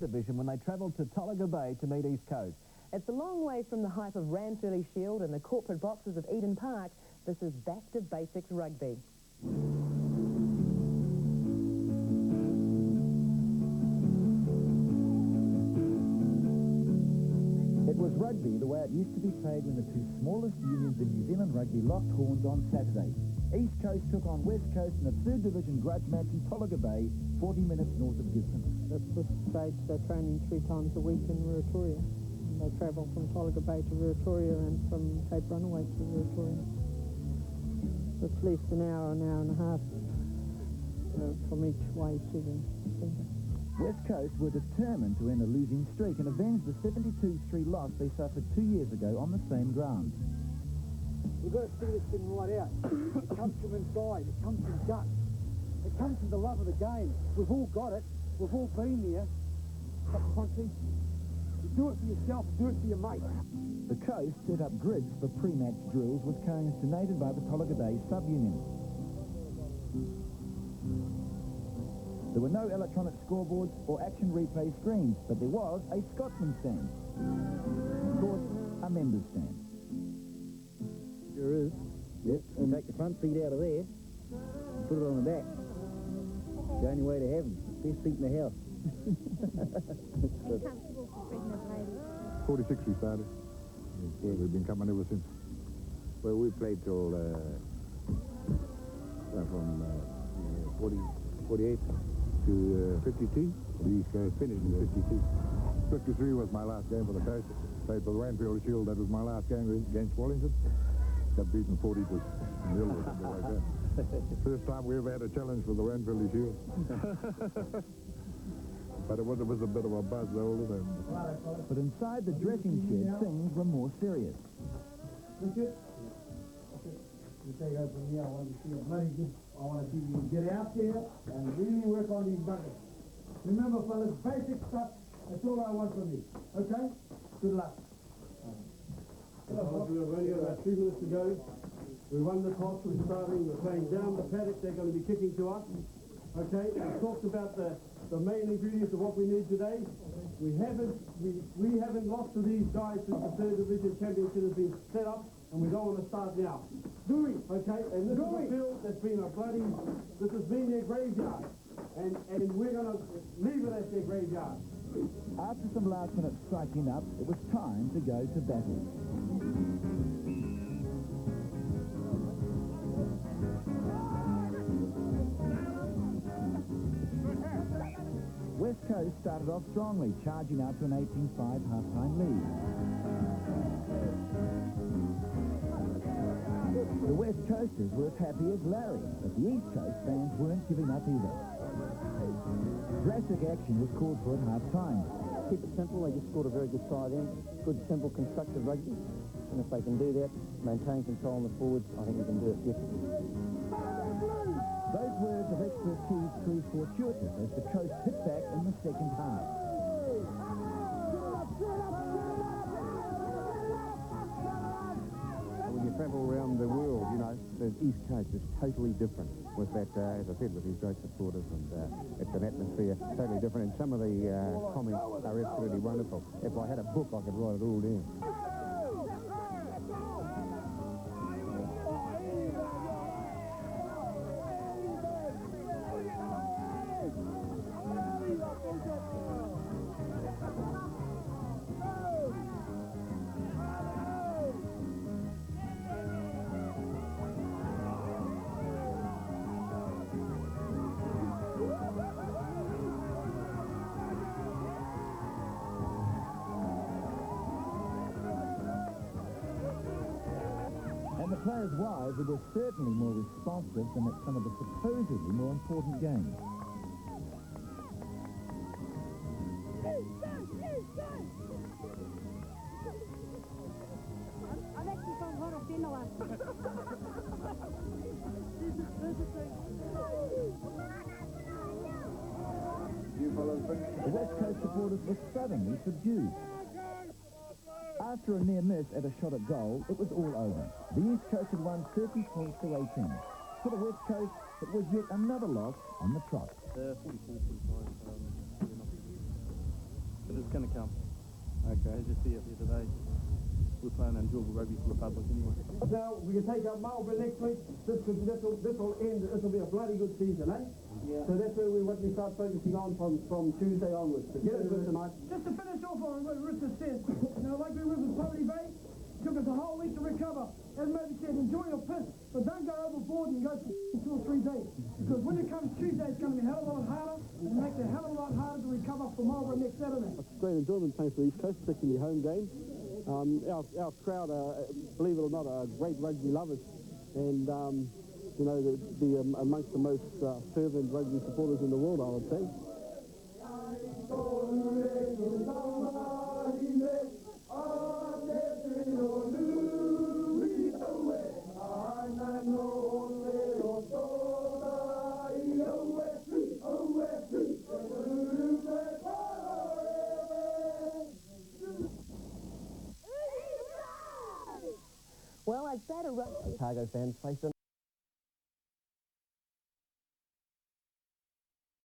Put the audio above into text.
exhibition when they travelled to Tolaga Bay to meet East Coast. It's a long way from the hype of Ranfurly Shield and the corporate boxes of Eden Park. This is back to basics rugby. It was rugby the way it used to be played when the two smallest unions in New Zealand rugby locked horns on Saturday. East Coast took on West Coast in a third division grudge match in Tolaga Bay, 40 minutes north of Gisborne. At this stage, they're training 3 times a week in Ruatoria. They travel from Tolaga Bay to Ruatoria and from Cape Runaway to Ruatoria. It's at least an hour and a half from each way to the centre. West Coast were determined to end a losing streak and avenge the 72-3 loss they suffered 2 years ago on the same ground. We've got to see this thing right out. It comes from inside. It comes from guts. It comes from the love of the game. We've all got it. We've all been there. But Conti, you do it for yourself, do it for your mate. The Coast set up grids for pre-match drills with cones donated by the Tolaga Bay sub-union. There were no electronic scoreboards or action replay screens, but there was a Scotsman stand. Of course, a members stand. There is. Yep, and take the front seat out of there, put it on the back. The only way to have them. Best seat in the house. Comfortable for pregnant ladies. 46 we started. Yeah, we've been coming ever since. Well, we played till from 48 to 52. The East Coast finished in 52. 53 was my last game for the Coast. Played for the Ranfurly Shield. That was my last game against Wellington. Got beaten 40 to 0 or something like that. First time we ever had a challenge for the Ranfurly Shield. But it was a bit of a buzz though, wasn't it? But inside the dressing shed, things were more serious. Richard? You take over from here. I want to see I want to see you get out there and really work on these buckets. Remember, fellas, basic stuff. That's all I want from you. Okay? Good luck. We've only got about 3 minutes to go. We won the toss. We're starting. We're playing down the paddock. They're going to be kicking to us. Okay? We talked about the main ingredients of what we need today. We haven't lost to these guys since the third division championship has been set up, and we don't want to start now. Okay? And this is a field that's been this has been their graveyard. And we're going to leave it as their graveyard. After some last-minute striking up, it was time to go to battle. West Coast started off strongly, charging out to an 18-5 half-time lead. The West Coasters were as happy as Larry, but the East Coast fans weren't giving up either. Drastic action was called for at half-time. Keep it simple. They just scored a very good side in. Good, simple, constructive rugby. And if they can do that, maintain control on the forwards, I think we can do it definitely. Those words of expertise proved fortuitous as the Coast hit back in the second half. When you travel around the world, you know, the East Coast is totally different with that, as I said, with these great supporters, and it's an atmosphere totally different. And some of the comments are absolutely wonderful. If I had a book, I could write it all down. And the players' wives were certainly more responsive than at some of the supposedly more important games. I'm actually from Moro Sports The West Coast supporters were suddenly subdued. After a near miss at a shot at goal, it was all over. The East Coast had won 30 points to 18. For the West Coast, it was yet another loss on the trot. 44, 45, going to come. Okay. As you see it here today, we're playing enjoyable rugby for the public anyway. Now, we can take up Marlborough next week. This will end. This will be a bloody good season, eh? Yeah. So that's what we start focusing on from Tuesday onwards. So get it good tonight. Just to finish off on what Richard said, like we were with Tolaga Bay, took us a whole week to recover. As Moby said, enjoy your piss, but don't go overboard and go for 2 or 3 days. Because when it comes Tuesday, it's going to be a hell of a lot harder, and it makes it a hell of a lot harder to recover for Marlborough next Saturday. It's great enjoyment playing for the East Coast, particularly home games. Our crowd are, believe it or not, are great rugby lovers, and you know, the amongst the most fervent rugby supporters in the world, I would say. Well, I've said a Otago fans faced